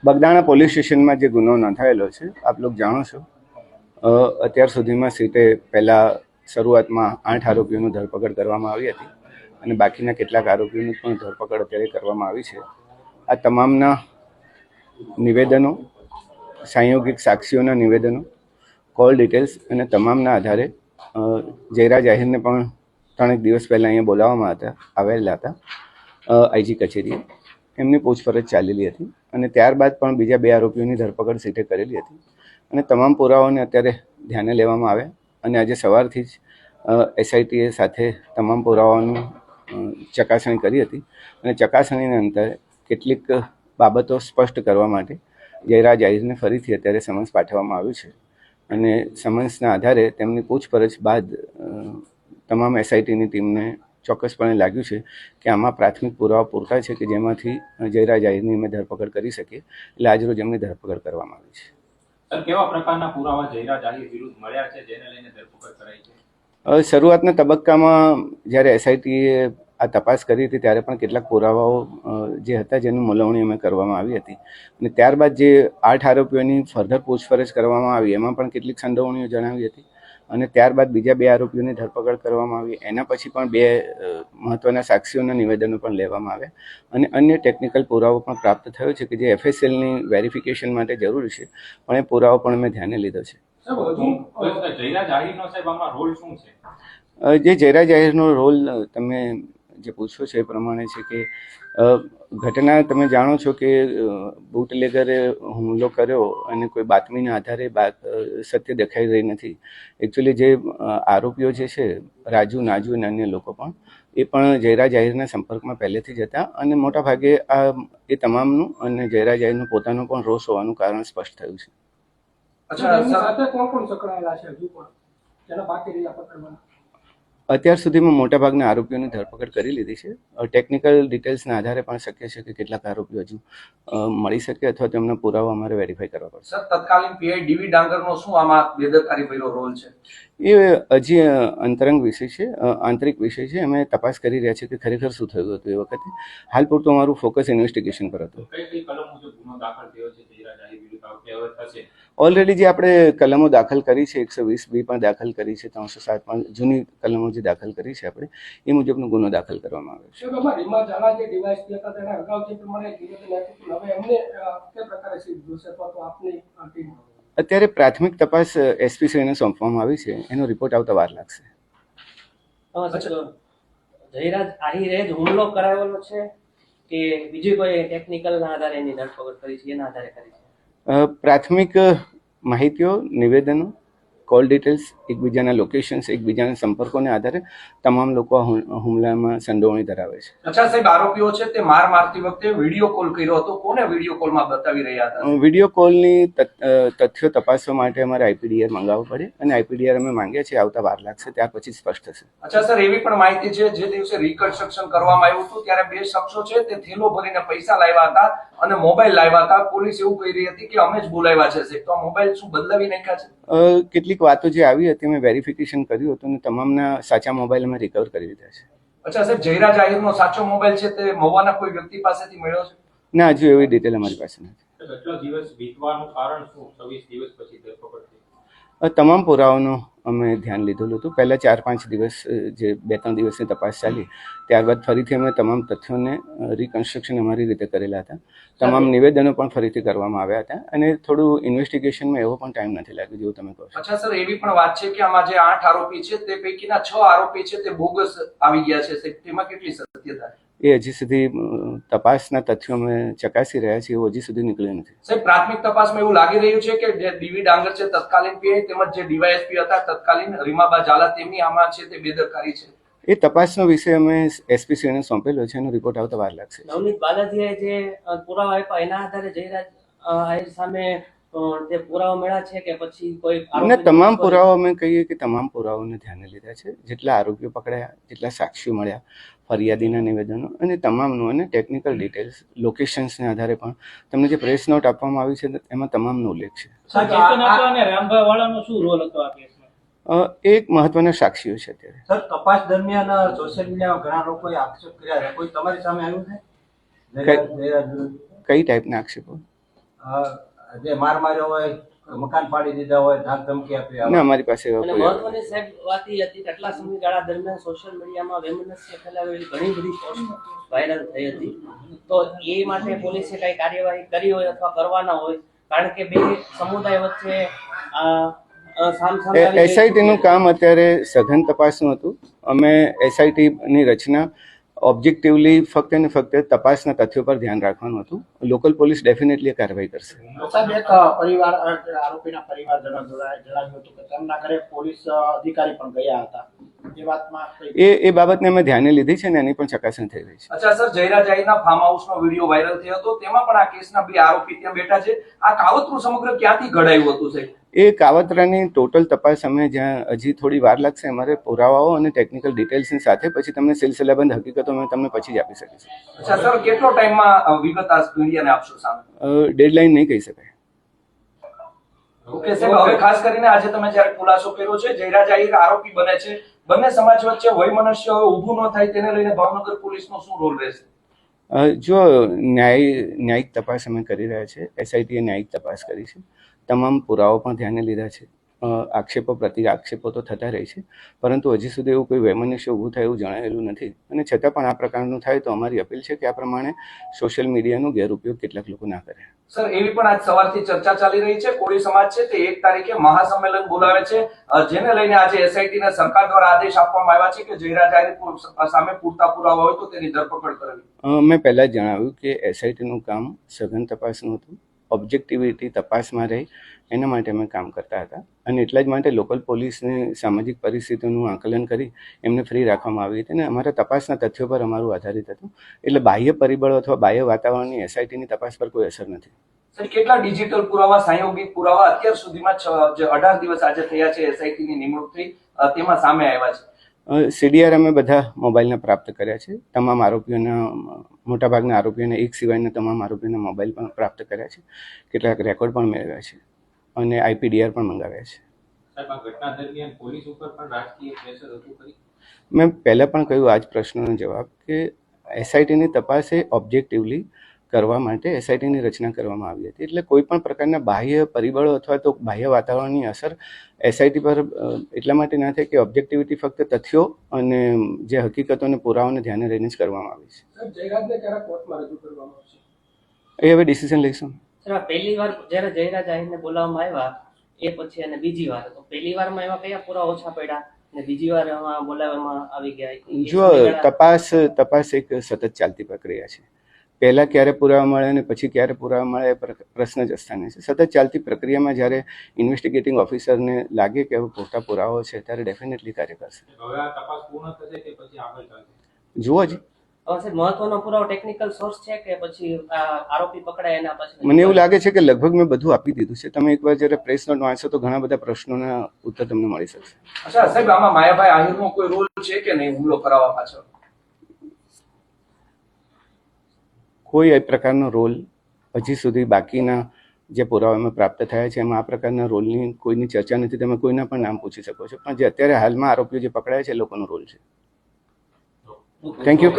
Bagdana police સ્ટેશનમાં જે ગુનો નોંધાયેલો છે આપ લોકો જાણો છો, અત્યાર સુધીમાં સીટે પહેલાં શરૂઆતમાં 8 આરોપીઓની ધરપકડ કરવામાં આવી હતી અને બાકીના કેટલાક આરોપીઓની પણ ધરપકડ અત્યારે કરવામાં આવી છે. આ તમામના નિવેદનો, સાંયોગિક સાક્ષીઓના નિવેદનો, કોલ ડિટેલ્સ અને તમામના આધારે જયરાજ આહિરને પણ 3 દિવસ પહેલાં અહીંયા બોલાવવામાં આવેલા હતા આઈજી કચેરીએ. એમની પૂછપરછ ચાલેલી હતી અને ત્યારબાદ પણ બીજા 2 આરોપીઓની ધરપકડ સીટે કરેલી હતી અને તમામ પુરાવાઓને અત્યારે ધ્યાને લેવામાં આવ્યા અને આજે સવારથી જ એસઆઈટીએ સાથે તમામ પુરાવાઓનું ચકાસણી કરી હતી અને ચકાસણીના અંતે કેટલીક બાબતો સ્પષ્ટ કરવા માટે જયરાજ આહિરને ફરીથી અત્યારે સમન્સ પાઠવવામાં આવ્યું છે અને સમન્સના આધારે તેમની પૂછપરછ બાદ તમામ એસઆઈટીની ટીમને ચોક્કસપણે લાગ્યું છે કે આમાં પ્રાથમિક પુરાવા પૂરતા છે કે જેમાંથી જયરાજ આહિરની અમે ધરપકડ કરી શકીએ, એટલે આજરોજ એમની ધરપકડ કરવામાં આવી છે. સર, કેવા પ્રકારના પુરાવા જયરાજ આહિર વિરુદ્ધ મળ્યા છે જેને લઈને ધરપકડ કરાઈ છે? શરૂઆતના તબક્કામાં જ્યારે એસઆઈટીએ આ તપાસ કરી હતી ત્યારે પણ કેટલાક પુરાવાઓ જે હતા જેની મૂલવણી અમે કરવામાં આવી હતી અને ત્યારબાદ જે 8 આરોપીઓની ફર્ધર પૂછપરછ કરવામાં આવી એમાં પણ કેટલીક સંડોવણીઓ જણાવી હતી અને ત્યારબાદ બીજા 2 આરોપીઓની ધરપકડ કરવામાં આવી. એના પછી પણ 2 મહત્વના સાક્ષીઓના નિવેદનો પણ લેવામાં આવ્યા અને અન્ય ટેકનિકલ પુરાવો પણ પ્રાપ્ત થયો છે કે જે એફએસએલની વેરિફિકેશન માટે જરૂરી છે, પણ એ પુરાવો પણ અમે ધ્યાને લીધો છે. જયરાજ આહિરનો સાહેબ આમાં રોલ શું છે? જે જયરાજ આહિરનો રોલ તમે જે પૂછો છો એ પ્રમાણે છે કે ઘટના તમે જાણો છો કે બુટલેગરે હુમલો કર્યો અને કોઈ બાતમીના આધારે સત્ય દેખાઈ રહી નથી. એકચ્યુઅલી જે આરોપીઓ જે છે રાજુ, નાજુ અને અન્ય લોકો પણ એ પણ જયરાજ આહિરના સંપર્કમાં પહેલેથી જ હતા અને મોટાભાગે એ તમામનું અને જયરાજ આહિરનું પોતાનું પણ રોષ હોવાનું કારણ સ્પષ્ટ થયું છે. અત્યાર સુધીમાં મોટાભાગના આરોપીઓની ધરપકડ કરી લીધી છે. ટેકનિકલ ડિટેલ્સના આધારે પણ શક્ય છે કે કેટલાક આરોપીઓ હજુ મળી શકે અથવા તેમના પુરાવા અમારે વેરીફાઈ કરવા પડશે. સર, તત્કાલીન પીઆઈ ડીવી ડાંગરનો શું આમાં બેદરકારી ભર્યો રોલ છે? એ હજી અંતરંગ વિષય છે, આંતરિક વિષય છે. અમે તપાસ કરી રહ્યા છીએ કે ખરેખર શું થયું હતું એ વખતે. હાલ પૂરતું અમારું ફોકસ ઇન્વેસ્ટિગેશન પર હતું. ઓલરેડી જે આપણે કલમો દાખલ કરી છે 120B પણ દાખલ કરી છે, 307 પણ જૂની કલમો જે દાખલ કરી છે આપણે એ મુજબનો ગુનો દાખલ કરવામાં આવ્યો છે. અત્યારે પ્રાથમિક તપાસ એસપીસીને સોંપવામાં આવી છે, એનો રિપોર્ટ આવતા વાર લાગશે. જયરાજ આહિરે જ હુમલો કરાવેલો છે કે બીજી કોઈ ટેકનિકલના આધારે એની ધરપકડ કરી છે, એના આધારે કરી છે? પ્રાથમિક માહિતીઓ, નિવેદનો, કોલ ડિટેલ્સ, એકબીજાના લોકેશન્સ, એકબીજાના સંપર્કોને આધારે તમામ લોકો હુમલામાં સંડોવણી ધરાવે છે. અચ્છા સાહેબ, આરોપીઓ છે તે માર મારતી વખતે વિડીયો કોલ કર્યો હતો. કોને વિડીયો કોલમાં બતાવી રહ્યા હતા? વિડીયો કોલની તથ્યો તપાસવા માટે અમારે આઈપીડીઆર મંગાવવું પડે અને આઈપીડીઆર અમે માંગ્યા છે, આવતા વાર લાગશે, ત્યાર પછી સ્પષ્ટ થશે. અચ્છા સર, એવી પણ માહિતી છે જે દિવસે રિકન્સ્ટ્રક્શન કરવામાં આવ્યું હતું ત્યારે 2 શખ્સો છે તે થેલો ભરીને પૈસા લાવ્યા હતા અને મોબાઈલ લાવ્યા હતા. પોલીસ એવું કહી રહી હતી કે અમે જ બોલાવ્યા છે સાહેબ. તો આ મોબાઈલ શું બદલાવી નાખ્યા છે? કેટલીક વાતો જે આવી હતી અમે વેરિફિકેશન કર્યું હતું અને તમામના સાચા મોબાઈલ અમે રિકવર કરી લીધા છે. અચ્છા સાહેબ, જયરાજ આહિરનો સાચો મોબાઈલ છે તે મહુવાના કોઈ વ્યક્તિ પાસેથી મળ્યો છે? ના, હજુ એવી ડિટેલ અમારી પાસે નથી. કેટલા દિવસ વીતવાનું કારણ શું? 26 દિવસ પછી ધરપકડ થઈ? તમામ પુરાવાનો અમે ધ્યાન લીધેલું હતું. પહેલાં 4-5 દિવસ જે 2-3 દિવસની તપાસ ચાલી, ત્યારબાદ ફરીથી અમે તમામ તથ્યોને રિકન્સ્ટ્રક્શન અમારી રીતે કરેલા હતા. તમામ નિવેદનો પણ ફરીથી કરવામાં આવ્યા હતા અને થોડું ઇન્વેસ્ટિગેશનમાં એવો પણ ટાઈમ નથી લાગ્યો જેવું તમે કહો છો. અચ્છા સર, એવી પણ વાત છે કે આમાં જે 8 આરોપી છે તે પૈકીના 6 આરોપી છે તે બોગસ આવી ગયા છે. તેમાં કેટલી સત્યતા? એ હજી સુધી તપાસના તથ્યો અમે ચકાસી રહ્યા છીએ, એવું હજી સુધી નીકળ્યું નથી. સાહેબ, પ્રાથમિક તપાસમાં એવું લાગી રહ્યું છે કે જે ડીવી ડાંગર છે તત્કાલીન પીઆઈ તેમજ જે ડીવાયએસપી હતા તત્કાલીન રીમાબા ઝાલા તેમની આમાં છે તે બેદરકારી છે. એ તપાસનો વિષય અમે એસપીસીને સોંપેલો છે, એનો રિપોર્ટ આવતા વાર લાગશે. નવનીત બાલાજીએ જે પુરાવા આપ્યા એના આધારે જયરાજ આહિર સામે તે પુરાવા મળ્યા છે કે પછી કોઈ? તમામ પુરાવા અમે કહીએ કે તમામ પુરાવાઓને ધ્યાને લીધા છે. જેટલા આરોપીઓ પકડાયા, જેટલા સાક્ષીઓ મળ્યા, ફરિયાદીના નિવેદનો અને તમામનું અને ટેકનિકલ ડિટેલ્સ, લોકેશન્સને આધારે પણ તમને જે પ્રેસ નોટ આપવામાં આવી છે એમાં તમામનો ઉલ્લેખ છે. એક મહત્વના સાક્ષીઓ છે અત્યારે. સર, તપાસ દરમિયાન સોશિયલ મીડિયામાં ઘણા લોકોએ આક્ષેપ કર્યા છે, કોઈ તમારી સામે આવ્યું છે? કઈ ટાઈપના આક્ષેપો? જે માર માર્યો હોય, મકાન પાડી દીધા હોય, ધાક ધમકી આપી ના, અમારી પાસે એવા અને કોઈ મહત્વની સાહેબ વાત એ હતી કે આટલા સમયગાળા દરમિયાન સોશિયલ મીડિયામાં વેમનસ્ય ફેલાવેલી ઘણી બધી પોસ્ટ વાયરલ થઈ હતી. તો એ માટે પોલીસે કઈ કાર્યવાહી કરી હોય અથવા કરવાના હોય, કારણ કે બે સમુદાય વચ્ચે સામસામે આવી ગઈ એસઆઈટી નું કામ અત્યારે સઘન તપાસનું હતું. અમે એસઆઈટી ની રચના ઓબ્જેક્ટિવલી ફક્ત ને ફક્ત તપાસના તથ્યો પર ધ્યાન રાખવાનું હતું. લોકલ પોલીસ ડેફિનેટલી કાર્યવાહી કરશે. સાહેબ, એક પરિવાર આરોપીના પરિવારજનો જણાવ્યું હતું કે તેમના ઘરે પોલીસ અધિકારી પણ ગયા હતા. એ વાતમાં એ બાબતને અમે ધ્યાને લીધી છે ને એની પણ ચકાસણી થઈ રહી છે. અચ્છા સર, જયરા જાહીરના ફાર્મ હાઉસનો વિડીયો વાયરલ થયો હતો, તેમાં પણ આ કેસના 2 આરોપી ત્યાં બેઠા છે. આ કાવતરું સમગ્ર ક્યાંથી ઘડાયું હતું સાહેબ? એ કાવતરાની ટોટલ તપાસ અમે જ્યાં હજી થોડી વાર લાગશે, અમારે પુરાવાઓ અને ટેકનિકલ ડિટેલ્સની સાથે પછી તમને સિલસિલાબંધ હકીકતો અમે તમને પછી જ આપી શકીશું. અચ્છા સર, કેટલો ટાઈમમાં વિગત આ મીડિયાને આપશો સામે? ડેડલાઇન નહીં કહી શકાય. ઓકે સાહેબ, હવે ખાસ કરીને આજે તમે જ્યારે ખુલાસો કર્યો છે, જયરા જાહીર આરોપી બને છે, બંને સમાજ વચ્ચે વયમનસ્ય હવે ઊભું ન થાય તેને લઈને ભાવનગર પોલીસનો શું રોલ રહેશે? જો ન્યાયિક તપાસ અમે કરી રહ્યા છે, એસઆઈટીએ ન્યાયિક તપાસ કરી છે, તમામ પુરાવો પણ ધ્યાને લીધા છે. આક્ષેપો પ્રતિ આક્ષેપો તો થતા રહે છે, પરંતુ હજી સુધી એવું કોઈ વૈમનસ્ય ઊભું થાય એવું જણાયેલું નથી. અને છતાં પણ આ પ્રકારનું થાય તો અમારી અપીલ છે કે આ પ્રમાણે સોશિયલ મીડિયાનો ગેરઉપયોગ કેટલાક લોકો ના કરે. સર, એવી પણ આજ સવારથી ચર્ચા ચાલી રહી છે, કોળી સમાજ છે તે 1 તારીખે મહાસંમેલન બોલાવે છે, જેને લઈને આજે એસઆઈટી ને સરકાર દ્વારા આદેશ આપવામાં આવ્યા છે કે જયરા જાહીર સામે પૂરતા પુરાવા હોય તો તેની ધરપકડ કરવી. મેં પહેલા જ જણાવ્યું કે એસઆઈટીનું કામ સઘન તપાસનું હતું. ઓબ્જેક્ટિવિટી તપાસમાં રહી એના માટે અમે કામ કરતા હતા અને એટલા જ માટે લોકલ પોલીસની સામાજિક પરિસ્થિતિનું આકલન કરી એમને ફ્રી રાખવામાં આવી હતી અને અમારા તપાસના તથ્યો પર અમારું આધારિત હતું. એટલે બાહ્ય પરિબળો અથવા બાહ્ય વાતાવરણની એસઆઈટીની તપાસ પર કોઈ અસર નથી. સર, કેટલા ડિજિટલ પુરાવા, સંયોગિક પુરાવા અત્યાર સુધીમાં જે 18 દિવસ આજે થયા છે એસઆઈટી ની નિમણૂક થઈ તેમાં સામે આવ્યા છે? સીડીઆર અમે બધા મોબાઈલના પ્રાપ્ત કર્યા છે. તમામ આરોપીઓના, મોટાભાગના આરોપીઓના એક સિવાયના તમામ આરોપીઓના મોબાઈલ પણ પ્રાપ્ત કર્યા છે. કેટલાક રેકોર્ડ પણ મેળવ્યા છે અને આઈપીડીઆર પણ મંગાવ્યા છે. સાહેબ, આ ઘટના દરમિયાન પોલીસ ઉપર પણ રાજકીય પ્રેશર હતું ખરી? મેં પહેલાં પણ કહ્યું આ જ પ્રશ્નનો જવાબ કે એસઆઈટીની તપાસ એ ઓબ્જેક્ટિવલી કરવા માટે એસઆઈટીની રચના કરવામાં આવી હતી. એટલે કોઈ પણ પ્રકારના બાહ્ય પરિબળો અથવા તો બાહ્ય વાતાવરણની અસર એસઆઈટી પર એટલા માટે ના થાય કે ઓબ્જેક્ટિવિટી ફક્ત તથ્યો અને જે હકીકતો અને પુરાવાને ધ્યાને લઈને જ કરવામાં આવી છે. એ હવે ડિસિઝન લઈશું. સર, પહેલી વાર જ્યારે જયરા જાહીરને બોલાવવામાં આવ્યા એ પછી અને બીજી વાર, તો પહેલી વારમાં એવા કયા પુરાવા ઓછા પડ્યા અને બીજી વાર એમાં બોલાવવામાં આવી ગયા? જો તપાસ એક સતત ચાલતી પ્રક્રિયા છે. પહેલા ક્યારે પુરાવા મળે અને પછી ક્યારે પુરાવા મળે એ પ્રશ્ન જ સ્થાને છે. સતત ચાલતી પ્રક્રિયામાં જ્યારે ઇન્વેસ્ટિગેટિંગ ઓફિસરને લાગે કે હવે પૂરતા પુરાવાઓ છે ત્યારે ડેફિનેટલી કાર્ય કરશે. હવે આ તપાસ પૂર્ણ થશે કે પછી આગળ ચાલશે? જુઓ જ, સાહેબ, મહત્વનો પુરાવો ટેકનિકલ સોર્સ છે કે પછી આરોપી પકડાય એના પછી? મને એવું લાગે છે કે લગભગ મેં બધું આપી દીધું છે. તમે એકવાર જ્યારે પ્રેસ નોટ વાંચો તો ઘણા બધા પ્રશ્નોના ઉત્તર તમને મળી શકશે. અચ્છા સાહેબ, આમાં માયાભાઈ આહિરનો કોઈ રોલ છે કે નહીં હુમલો કરાવવા પાછળ? કોઈ એ પ્રકારનો રોલ હજી સુધી બાકીના જે પુરાવામાં પ્રાપ્ત થયા છે એમાં આ પ્રકારના રોલની કોઈની ચર્ચા નથી. તમે કોઈના પણ નામ પૂછી શકો છો, પણ જે અત્યારે હાલમાં આરોપીઓ જે પકડાયા છે એ લોકોનો રોલ છે. Thank you.